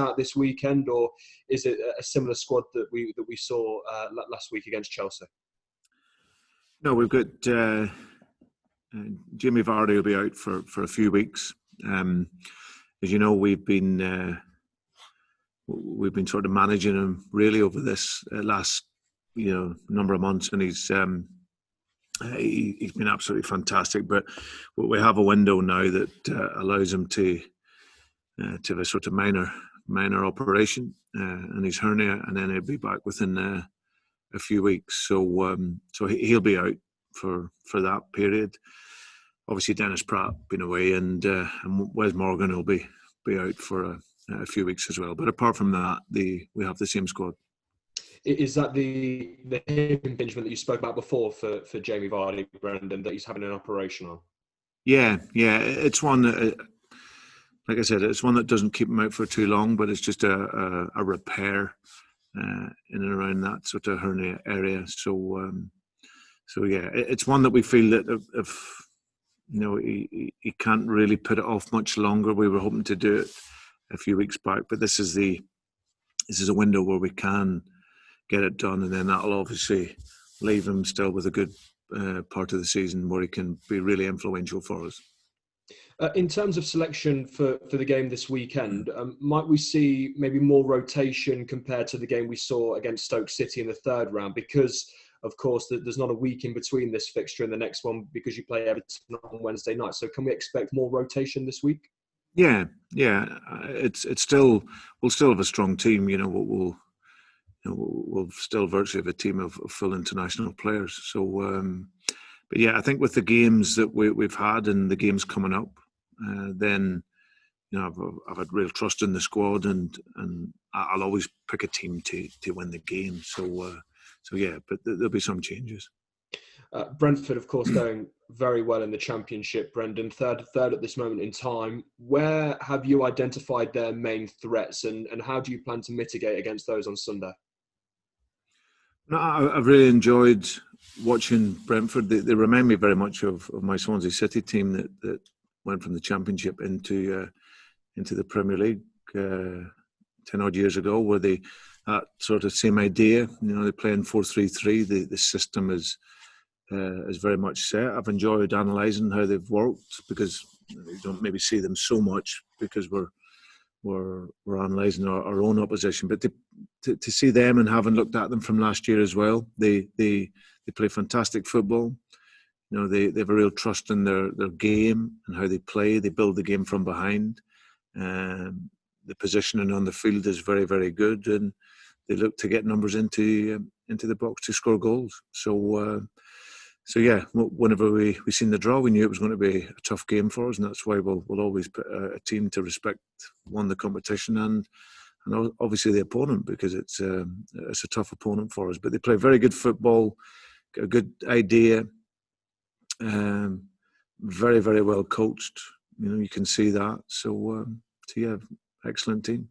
out this weekend, or is it a similar squad that we saw last week against Chelsea? No, we've got Jamie Vardy will be out for a few weeks. As you know, we've been sort of managing him really over this last number of months, and he's been absolutely fantastic. But we have a window now that allows him to have a sort of minor operation in his hernia, and then he'll be back within a few weeks. So he'll be out for that period. Obviously, Dennis Pratt been away, and Wes Morgan will be out for a few weeks as well. But apart from that, we have the same squad. Is that the hip impingement that you spoke about before for Jamie Vardy, Brendan, that he's having an operation on? Yeah. It's one that, like I said, it's one that doesn't keep him out for too long, but it's just a repair in and around that sort of hernia area. So yeah, it's one that we feel that if he can't really put it off much longer. We were hoping to do it a few weeks back, but this is a window where we can get it done, and then that'll obviously leave him still with a good part of the season where he can be really influential for us. In terms of selection for the game this weekend, might we see maybe more rotation compared to the game we saw against Stoke City in the third round? Because, of course, there's not a week in between this fixture and the next one because you play Everton on Wednesday night. So can we expect more rotation this week? Yeah. It's still, we'll still have a strong team. We'll still virtually have a team of full international players. So, but yeah, I think with the games that we've had and the games coming up, then I've had real trust in the squad, and I'll always pick a team to win the game. So yeah, but there'll be some changes. Brentford, of course, going very well in the Championship, Brendan, third at this moment in time. Where have you identified their main threats, and how do you plan to mitigate against those on Sunday? No, I've really enjoyed watching Brentford. They remind me very much of my Swansea City team that went from the Championship into the Premier League 10 odd years ago, where that sort of same idea. They play in 4-3-3. The system is very much set. I've enjoyed analysing how they've worked, because you don't maybe see them so much because we're analysing our own opposition. But to see them, and having looked at them from last year as well, they play fantastic football. They have a real trust in their game and how they play. They build the game from behind. The positioning on the field is very, very good, and they look to get numbers into the box to score goals. So yeah, whenever we seen the draw, we knew it was going to be a tough game for us, and that's why we'll always put a team to respect won the competition and obviously the opponent, because it's a tough opponent for us. But they play very good football, a good idea, very, very well coached. You can see that. So yeah, excellent team.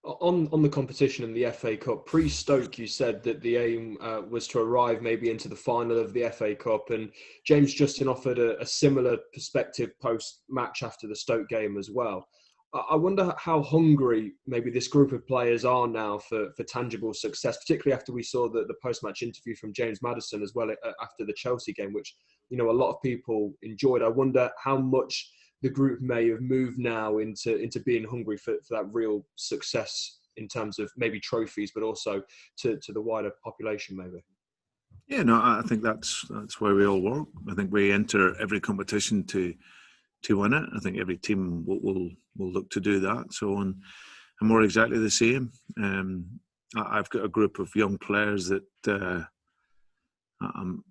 On the competition in the FA Cup, pre-Stoke, you said that the aim was to arrive maybe into the final of the FA Cup, and James Justin offered a similar perspective post-match after the Stoke game as well. I wonder how hungry maybe this group of players are now for tangible success, particularly after we saw the post-match interview from James Maddison as well after the Chelsea game, which a lot of people enjoyed. I wonder how much the group may have moved now into being hungry for that real success in terms of maybe trophies, but also to the wider population maybe. Yeah, no, I think that's where we all work. I think we enter every competition to win it. I think every team will look to do that. So, and we're exactly the same. I've got a group of young players that I'm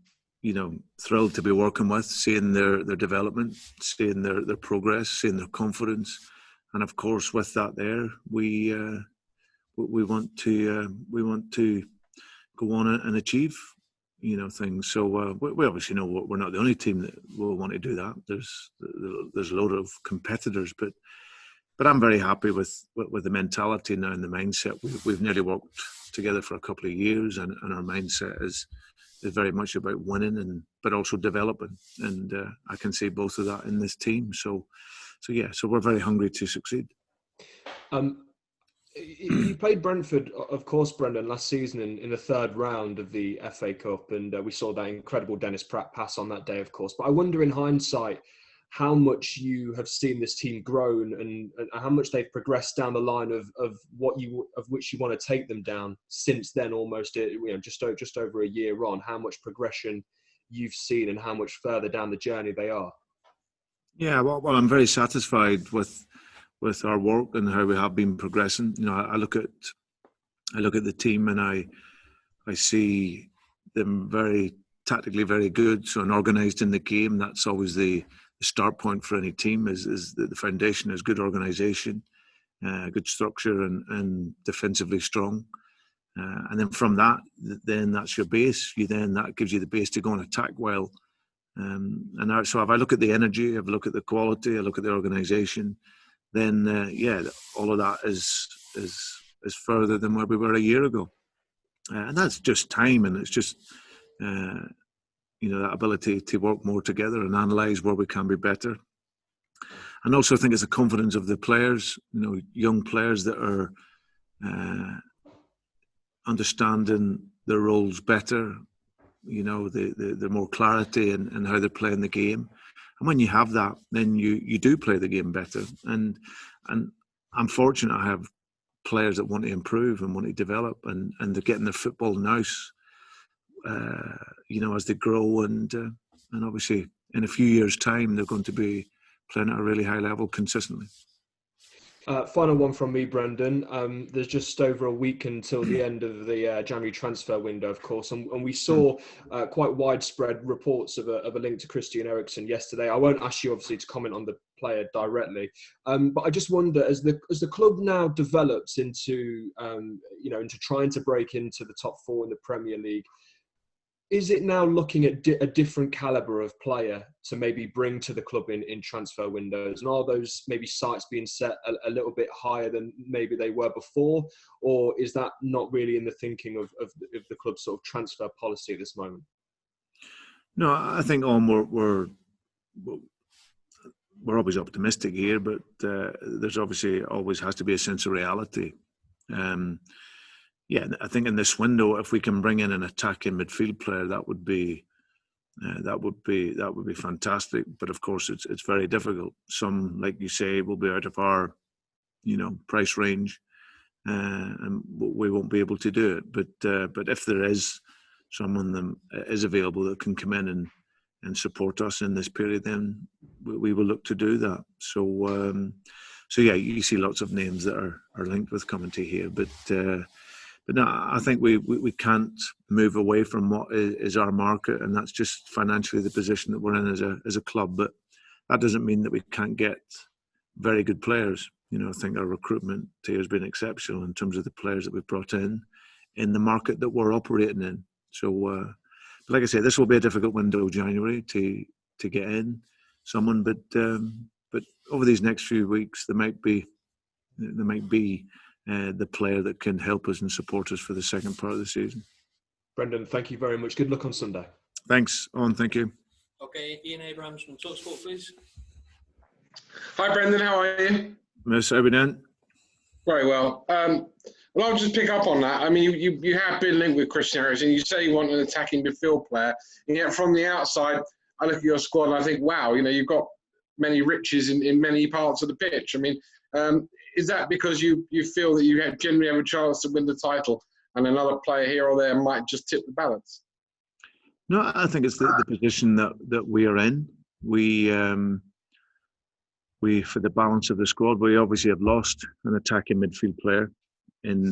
thrilled to be working with, seeing their development, seeing their progress, seeing their confidence, and of course with that there we want to go on and achieve things. So we obviously know we're not the only team that will want to do that. There's a load of competitors, but I'm very happy with the mentality now and the mindset. We've nearly worked together for a couple of years, and our mindset is very much about winning but also developing, and I can see both of that in this team. So we're very hungry to succeed. You played Brentford, of course, Brendan, last season in the third round of the FA Cup, and we saw that incredible Dennis Pratt pass on that day, of course. But I wonder, in hindsight, how much you have seen this team grown and how much they've progressed down the line of which you want to take them down since then, almost just over a year on. How much progression you've seen and how much further down the journey they are. Yeah, well, I'm very satisfied with our work and how we have been progressing. I look at the team and I see them very tactically very good, so and organised in the game. That's always the start point for any team. Is the foundation is good organisation, good structure, and defensively strong. And then from that, then that's your base. That gives you the base to go and attack well. So if I look at the energy, if I look at the quality, I look at the organisation, then all of that is further than where we were a year ago, and that's just time, and it's just that ability to work more together and analyse where we can be better. And also, I think it's the confidence of the players, young players that are understanding their roles better. The more clarity in how they're playing the game. And when you have that, then you do play the game better. And I'm fortunate I have players that want to improve and want to develop, and they're getting their football nous, as they grow. And obviously, in a few years' time, they're going to be playing at a really high level consistently. Final one from me, Brendan. There's just over a week until the end of the January transfer window, of course, and we saw quite widespread reports of a link to Christian Eriksen yesterday. I won't ask you, obviously, to comment on the player directly, but I just wonder, as the club now develops into trying to break into the top four in the Premier League, is it now looking at a different calibre of player to maybe bring to the club in transfer windows? And are those maybe sights being set a little bit higher than maybe they were before? Or is that not really in the thinking of the club's sort of transfer policy at this moment? No, I think we're always optimistic here, but there's obviously always has to be a sense of reality. I think in this window, if we can bring in an attacking midfield player, that would be fantastic. But of course, it's very difficult. Some, like you say, will be out of our, price range, and we won't be able to do it. But if there is someone that is available that can come in and support us in this period, then we will look to do that. So you see lots of names that are linked with commentary here, but no, I think we can't move away from what is our market, and that's just financially the position that we're in as a club. But that doesn't mean that we can't get very good players. I think our recruitment here has been exceptional in terms of the players that we've brought in the market that we're operating in. So, but like I say, this will be a difficult window, January, to get in someone. But over these next few weeks, there might be the player that can help us and support us for the second part of the season. Brendan, thank you very much. Good luck on Sunday. Thanks, Owen. Thank you. Okay, Ian Abrams from TalkSport, please. Hi, Brendan. How are you? Miss, how are we doing? Very well. Well, I'll just pick up on that. I mean, you have been linked with Christian Eriksen. You say you want an attacking midfield player, and yet from the outside, I look at your squad and I think, wow, you've got many riches in many parts of the pitch. I mean, is that because you feel that you generally have a chance to win the title and another player here or there might just tip the balance? No, I think it's the position that we are in. We for the balance of the squad, we obviously have lost an attacking midfield player in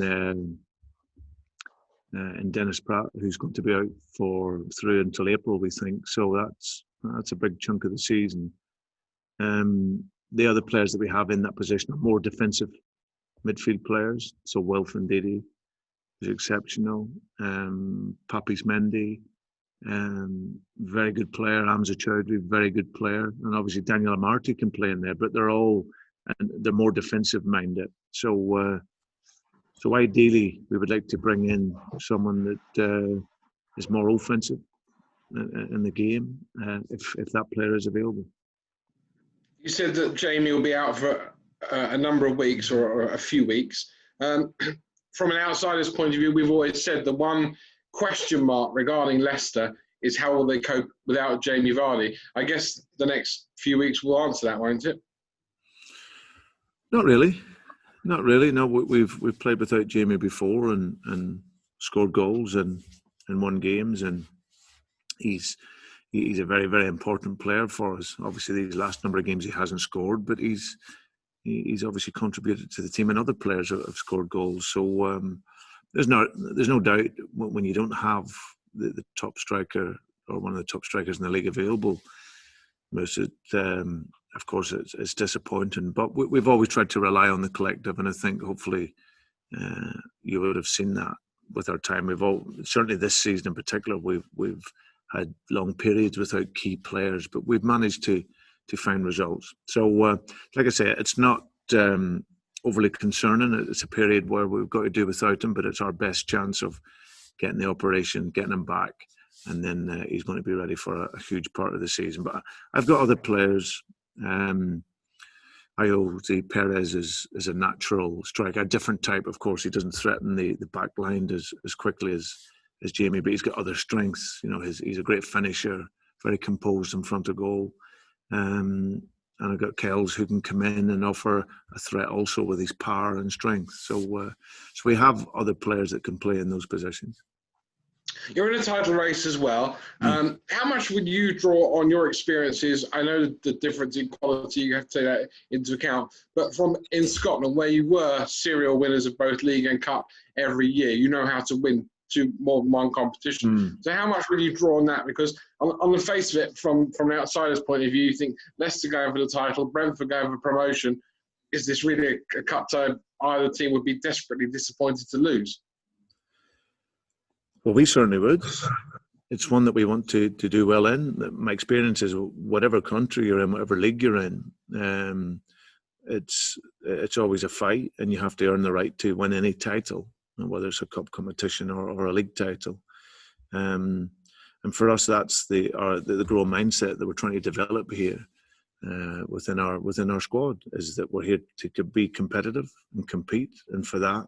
Dennis Pratt, who's going to be out through until April, we think. So that's a big chunk of the season. The other players that we have in that position are more defensive midfield players. So Wilfred Ndidi is exceptional. Papis Mendy, very good player. Hamza Choudhury, very good player. And obviously Daniel Amartey can play in there, but they're more defensive minded. So ideally, we would like to bring in someone that is more offensive in the game, if that player is available. You said that Jamie will be out for a number of weeks or a few weeks. From an outsider's point of view, we've always said the one question mark regarding Leicester is how will they cope without Jamie Vardy? I guess the next few weeks will answer that, won't it? Not really. No, we've played without Jamie before and scored goals and won games, and he's a very, very important player for us. Obviously, these last number of games he hasn't scored, but he's obviously contributed to the team, and other players have scored goals. So there's no doubt when you don't have the top striker or one of the top strikers in the league available, of course it's disappointing. But we've always tried to rely on the collective, and I think hopefully you would have seen that with our time. Certainly this season in particular, we've had long periods without key players, but we've managed to find results. So, like I say, it's not overly concerning. It's a period where we've got to do without him, but it's our best chance of getting the operation, getting him back, and then he's going to be ready for a huge part of the season. But I've got other players. Ayoze Perez is a natural striker, a different type. Of course, he doesn't threaten the back line as quickly as Jamie, but he's got other strengths. You know, he's a great finisher, very composed in front of goal. And I've got Kells who can come in and offer a threat also with his power and strength. So we have other players that can play in those positions. You're in a title race as well. How much would you draw on your experiences? I know the difference in quality, you have to take that into account. But from in Scotland, where you were serial winners of both league and cup every year, you know how to win more than one competition. So how much would you draw on that? Because on the face of it, from an outsider's point of view, you think Leicester going for the title, Brentford going for promotion. Is this really a cup tie either team would be desperately disappointed to lose? Well, we certainly would. It's one that we want to do well in. My experience is whatever country you're in, whatever league you're in, it's always a fight, and you have to earn the right to win any title, whether it's a cup competition or a league title. And for us, that's the growing mindset that we're trying to develop here within our squad, is that we're here to be competitive and compete, and for that,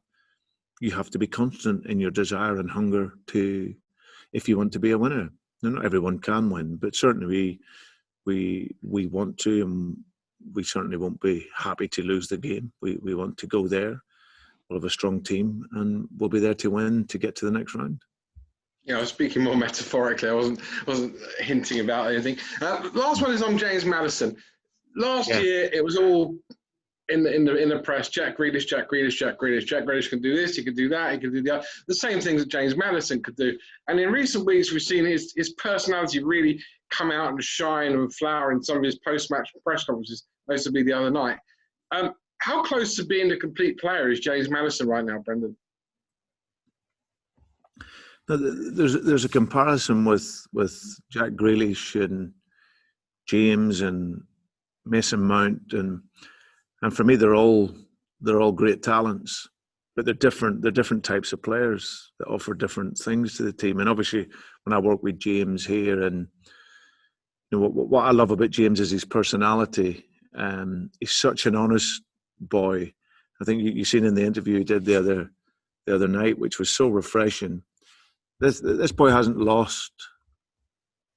you have to be constant in your desire and hunger if you want to be a winner. Now, not everyone can win, but certainly we want to, and we certainly won't be happy to lose the game. We want to go there. We'll have a strong team, and we'll be there to win to get to the next round. Yeah, I was speaking more metaphorically. I wasn't hinting about anything. Last one is on James Maddison. Last year, it was all in the press. Jack Grealish can do this, he can do that, he can do the other. The same things that James Maddison could do. And in recent weeks, we've seen his personality really come out and shine and flower in some of his post-match press conferences, notably the other night. How close to being a complete player is James Maddison right now, Brendan? There's a comparison with Jack Grealish and James and Mason Mount, and for me they're all great talents, but they're different types of players that offer different things to the team. And obviously, when I work with James here, and you know what I love about James is his personality. He's such an honest boy. I think you seen in the interview he did the other night, which was so refreshing. This boy hasn't lost,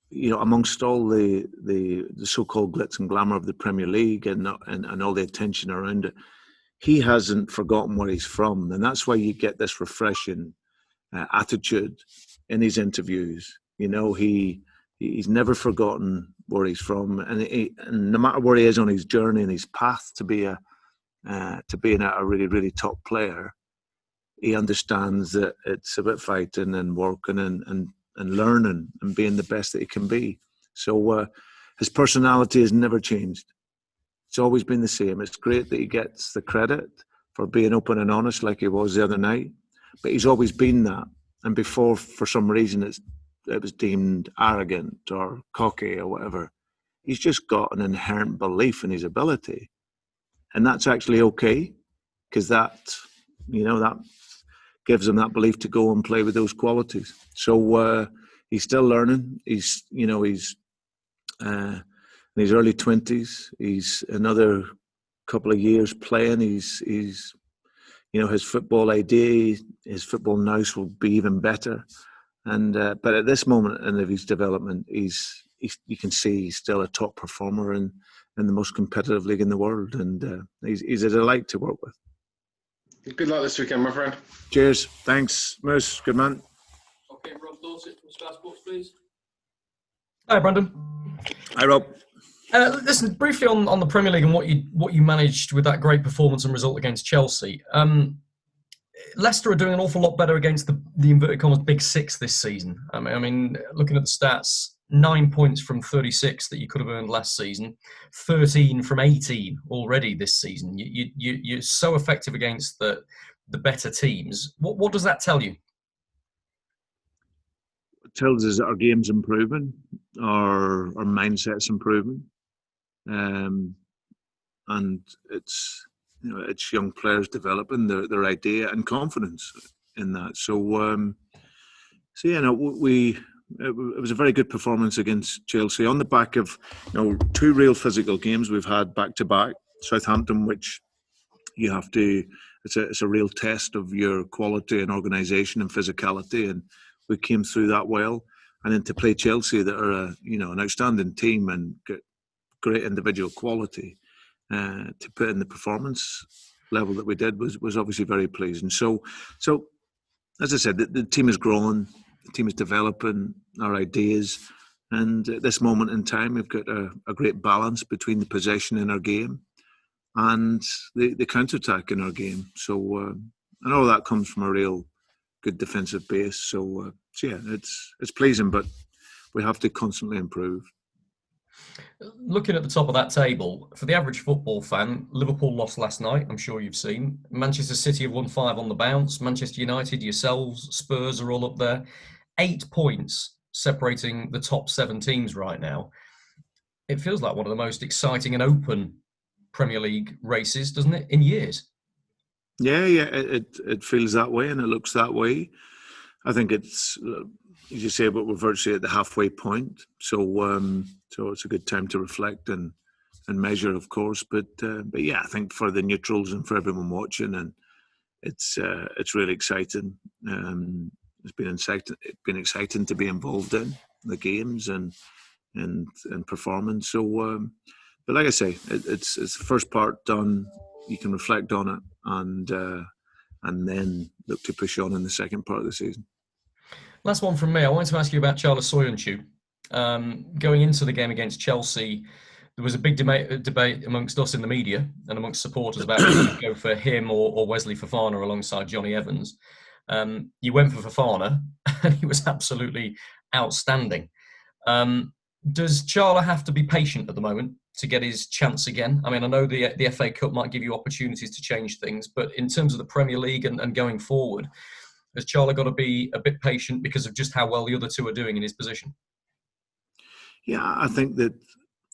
you know, amongst all the so-called glitz and glamour of the Premier League and all the attention around it. He hasn't forgotten where he's from, and that's why you get this refreshing attitude in his interviews. You know, he's never forgotten where he's from, and no matter where he is on his journey and his path to being a really, really top player, he understands that it's about fighting and working and learning and being the best that he can be. So his personality has never changed. It's always been the same. It's great that he gets the credit for being open and honest like he was the other night, but he's always been that. And before, for some reason, it was deemed arrogant or cocky or whatever. He's just got an inherent belief in his ability. And that's actually okay, because that gives him that belief to go and play with those qualities. So he's still learning. He's in his early 20s. He's another couple of years playing. He's his football idea, his football nous will be even better. And but at this moment in his development, you can see he's still a top performer in the most competitive league in the world, and he's a delight to work with. Good luck this weekend, my friend. Cheers. Thanks, Moose. Good man. Okay, Rob Dorset from Sky Sports, please. Hi, Brandon. Hi, Rob. Listen, briefly on the Premier League and what you managed with that great performance and result against Chelsea. Leicester are doing an awful lot better against the inverted commas big six this season. I mean, looking at the stats, 9 points from 36 that you could have earned last season, 13 from 18 already this season. You're so effective against the better teams. What does that tell you? It tells us that our game's improving, our mindset's improving, and it's young players developing their idea and confidence in that. It was a very good performance against Chelsea on the back of two real physical games we've had back to back. Southampton, which you have to, it's a real test of your quality and organisation and physicality, and we came through that well. And then to play Chelsea, that are an outstanding team and get great individual quality, to put in the performance level that we did was obviously very pleasing. So as I said, the team is growing, the team is developing our ideas, and at this moment in time, we've got a great balance between the possession in our game and the counter-attack in our game. So and all that comes from a real good defensive base. So yeah, it's pleasing, but we have to constantly improve. Looking at the top of that table, for the average football fan, Liverpool lost last night, I'm sure you've seen. Manchester City have won 5 on the bounce. Manchester United, yourselves, Spurs are all up there. 8 points separating the top 7 teams right now. It feels like one of the most exciting and open Premier League races, doesn't it, in years? Yeah, it feels that way and it looks that way. I think it's, as you say, but we're virtually at the halfway point. So it's a good time to reflect and measure, of course. But yeah, I think for the neutrals and for everyone watching, and it's really exciting. It's been exciting to be involved in the games and performance. So, but like I say, it's the first part done. You can reflect on it and then look to push on in the second part of the season. Last one from me. I wanted to ask you about Caglar Soyuncu. Going into the game against Chelsea, there was a big debate amongst us in the media and amongst supporters about whether you'd go for him or Wesley Fofana alongside Johnny Evans. You went for Fofana, and he was absolutely outstanding. Does Caglar have to be patient at the moment to get his chance again? I mean, I know the FA Cup might give you opportunities to change things, but in terms of the Premier League and going forward, has Caglar got to be a bit patient because of just how well the other two are doing in his position? Yeah, I think that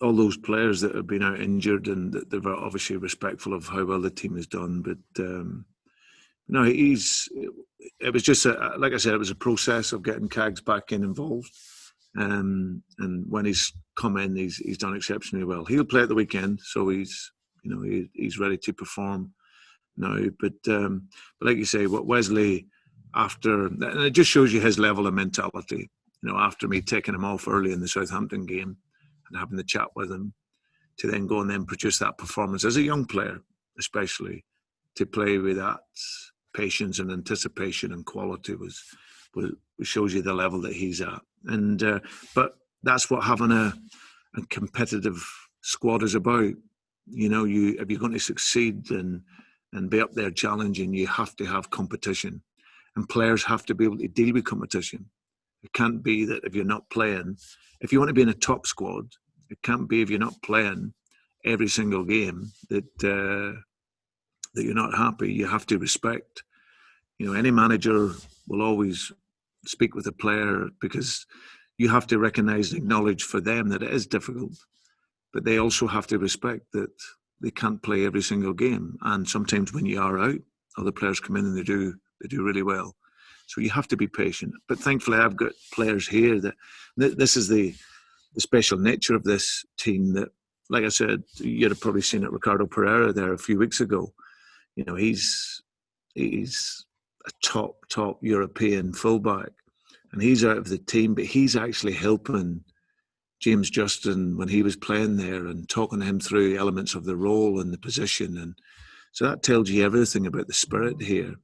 all those players that have been out injured, and that they're obviously respectful of how well the team has done, but no, it was just like I said, it was a process of getting Cags back involved, and when he's come in, he's done exceptionally well. He'll play at the weekend, so he's ready to perform now. But like you say, what Wesley, and it just shows you his level of mentality. After me taking him off early in the Southampton game and having the chat with him, to then go and then produce that performance as a young player, especially to play with that patience and anticipation and quality shows you the level that he's at. And but that's what having a competitive squad is about. If you're going to succeed and be up there challenging, you have to have competition, and players have to be able to deal with competition. It can't be that if you're not playing, if you want to be in a top squad, it can't be if you're not playing every single game that you're not happy. You have to respect. Any manager will always speak with a player because you have to recognise and acknowledge for them that it is difficult, but they also have to respect that they can't play every single game. And sometimes when you are out, other players come in and they do really well. So you have to be patient. But thankfully, I've got players here that this is the special nature of this team that, like I said, you'd have probably seen it, Ricardo Pereira there a few weeks ago. He's he's a top European fullback, and he's out of the team, but he's actually helping James Justin when he was playing there and talking to him through elements of the role and the position. And so that tells you everything about the spirit here.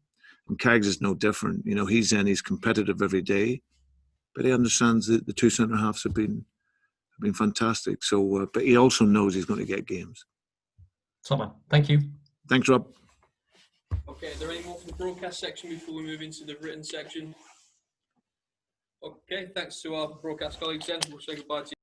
And Cags is no different. You know, he's competitive every day, but he understands that the two centre halves have been fantastic. So, but he also knows he's going to get games. Top man. Thank you. Thanks, Rob. Okay, are there any more from the broadcast section before we move into the written section? Okay, thanks to our broadcast colleagues then. We'll say goodbye to you.